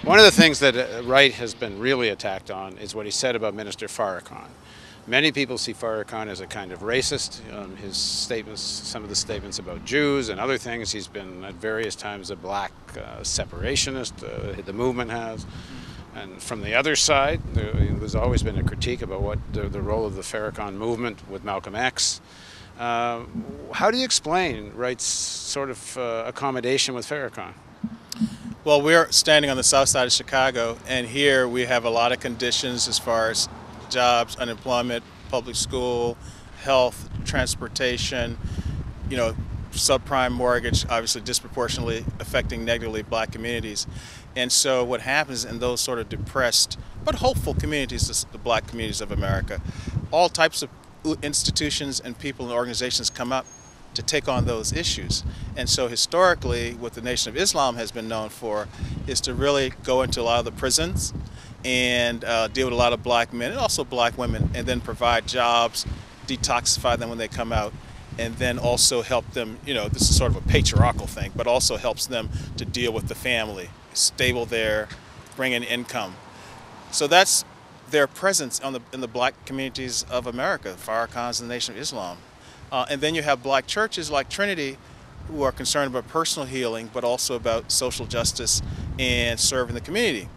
One of the things that Wright has been really attacked on is what he said about Minister Farrakhan. Many people see Farrakhan as a kind of racist. His statements, some of the statements about Jews and other things, he's been at various times a black separationist, the movement has. And from the other side, there's always been a critique about what the role of the Farrakhan movement with Malcolm X. How do you explain Wright's sort of accommodation with Farrakhan? Well, we're standing on the south side of Chicago, and here we have a lot of conditions as far as jobs, unemployment, public school, health, transportation, subprime mortgage, obviously disproportionately affecting negatively black communities. And so what happens in those sort of depressed but hopeful communities, the black communities of America, all types of institutions and people and organizations come up to take on those issues. And so historically, what the Nation of Islam has been known for is to really go into a lot of the prisons and deal with a lot of black men and also black women, and then provide jobs, detoxify them when they come out, and then also help them, this is sort of a patriarchal thing, but also helps them to deal with the family, stable there, bring in income. So that's their presence in the black communities of America, Farrakhans and the Nation of Islam. And then you have black churches like Trinity who are concerned about personal healing, but also about social justice and serving the community.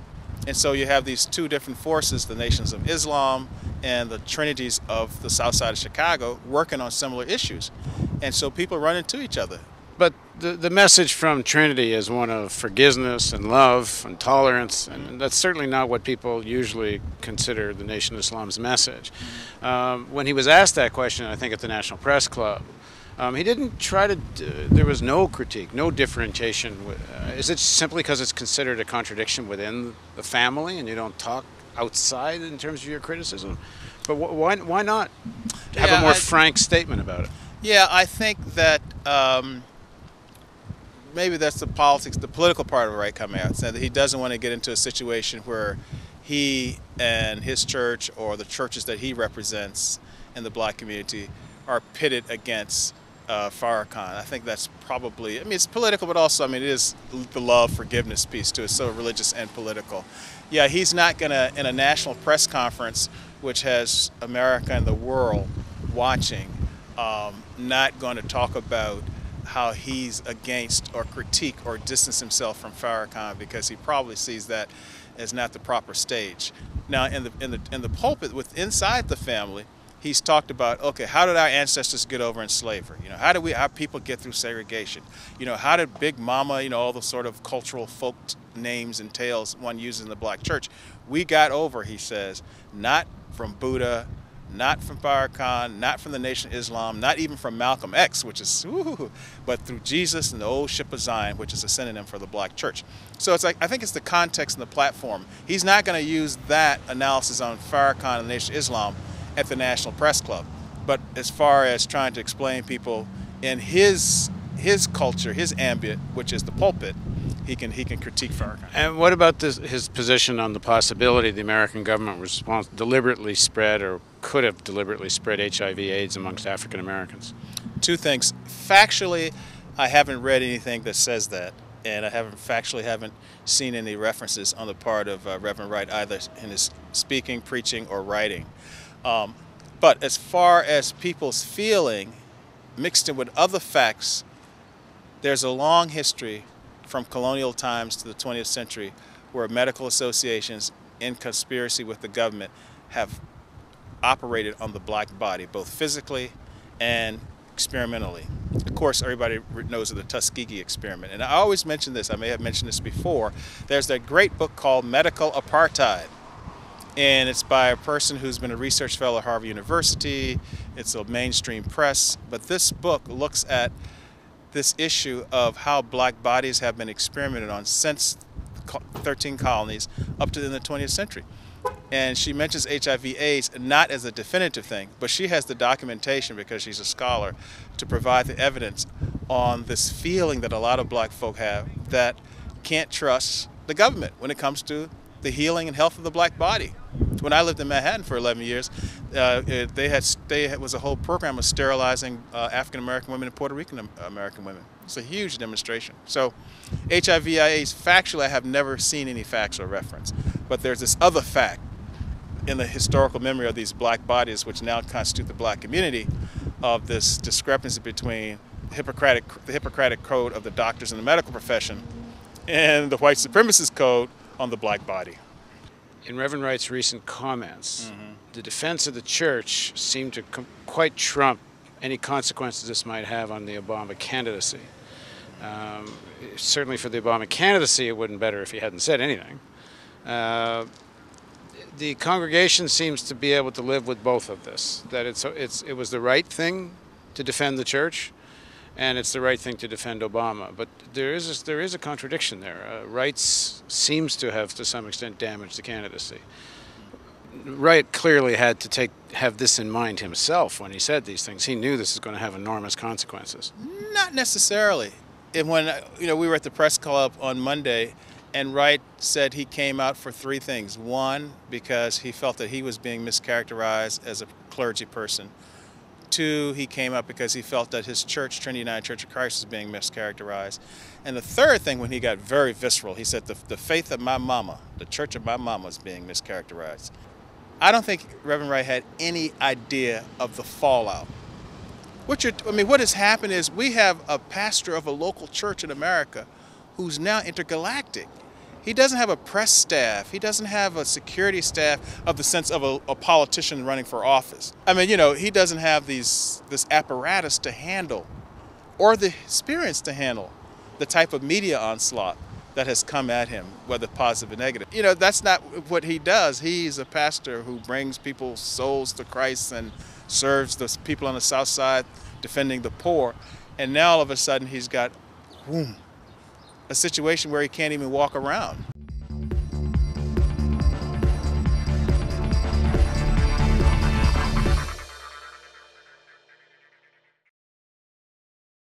And so you have these two different forces, the Nations of Islam and the Trinities of the south side of Chicago, working on similar issues. And so people run into each other. But the message from Trinity is one of forgiveness and love and tolerance, and that's certainly not what people usually consider the Nation of Islam's message. When he was asked that question, I think at the National Press Club, he didn't try to, there was no critique, no differentiation. Is it simply because it's considered a contradiction within the family and you don't talk outside in terms of your criticism? But why not have a more frank statement about it? Yeah, I think that maybe that's the political part of Wright coming out, saying that he doesn't want to get into a situation where he and his church or the churches that he represents in the black community are pitted against Farrakhan. I think that's probably, it's political, but also, it is the love, forgiveness piece too. It's so religious and political. Yeah, he's not going to, in a national press conference, which has America and the world watching, not going to talk about how he's against or critique or distance himself from Farrakhan, because he probably sees that as not the proper stage. Now, in the pulpit, inside the family, he's talked about, okay, how did our ancestors get over in slavery? How did our people get through segregation? How did Big Mama, all the sort of cultural folk names and tales one uses in the black church, we got over, he says, not from Buddha, not from Farrakhan, not from the Nation of Islam, not even from Malcolm X, which is, but through Jesus and the old ship of Zion, which is a synonym for the black church. So it's like, I think it's the context and the platform. He's not going to use that analysis on Farrakhan and the Nation of Islam at the National Press Club. But as far as trying to explain people in his culture, his ambit, which is the pulpit, he can critique Farrakhan. And what about his position on the possibility the American government was deliberately spread or could have deliberately spread HIV/AIDS amongst African Americans? Two things. Factually, I haven't read anything that says that, and I haven't seen any references on the part of Reverend Wright, either in his speaking, preaching, or writing. But as far as people's feeling, mixed in with other facts, there's a long history from colonial times to the 20th century where medical associations in conspiracy with the government have operated on the black body, both physically and experimentally. Of course, everybody knows of the Tuskegee experiment. And I always mention this, I may have mentioned this before, there's that great book called Medical Apartheid. And it's by a person who's been a research fellow at Harvard University. It's a mainstream press. But this book looks at this issue of how black bodies have been experimented on since 13 colonies up to in the 20th century. And she mentions HIV/AIDS not as a definitive thing, but she has the documentation, because she's a scholar, to provide the evidence on this feeling that a lot of black folk have that can't trust the government when it comes to the healing and health of the black body. When I lived in Manhattan for 11 years, was a whole program of sterilizing African American women and Puerto Rican American women. It's a huge demonstration. So HIV/AIDS, factually, I have never seen any facts or reference, but there's this other fact in the historical memory of these black bodies, which now constitute the black community, of this discrepancy between the Hippocratic code of the doctors in the medical profession and the white supremacist code on the black body. In Reverend Wright's recent comments, the defense of the church seemed to quite trump any consequences this might have on the Obama candidacy. Certainly for the Obama candidacy, it wouldn't better if he hadn't said anything. The congregation seems to be able to live with both of this, that it was the right thing to defend the church, and it's the right thing to defend Obama. But there is a contradiction there. Wright seems to have, to some extent, damaged the candidacy. Wright clearly had to have this in mind himself when he said these things. He knew this was going to have enormous consequences. Not necessarily. And when we were at the press club on Monday, and Wright said he came out for three things. One, because he felt that he was being mischaracterized as a clergy person. Two, he came out because he felt that his church, Trinity United Church of Christ, was being mischaracterized. And the third thing, when he got very visceral, he said the faith of my mama, the church of my mama, is being mischaracterized. I don't think Reverend Wright had any idea of the fallout. What has happened is we have a pastor of a local church in America who's now intergalactic. He doesn't have a press staff. He doesn't have a security staff of the sense of a politician running for office. He doesn't have this apparatus to handle, or the experience to handle, the type of media onslaught that has come at him, whether positive or negative. That's not what he does. He's a pastor who brings people's souls to Christ and serves the people on the South Side, defending the poor. And now all of a sudden he's got, a situation where he can't even walk around.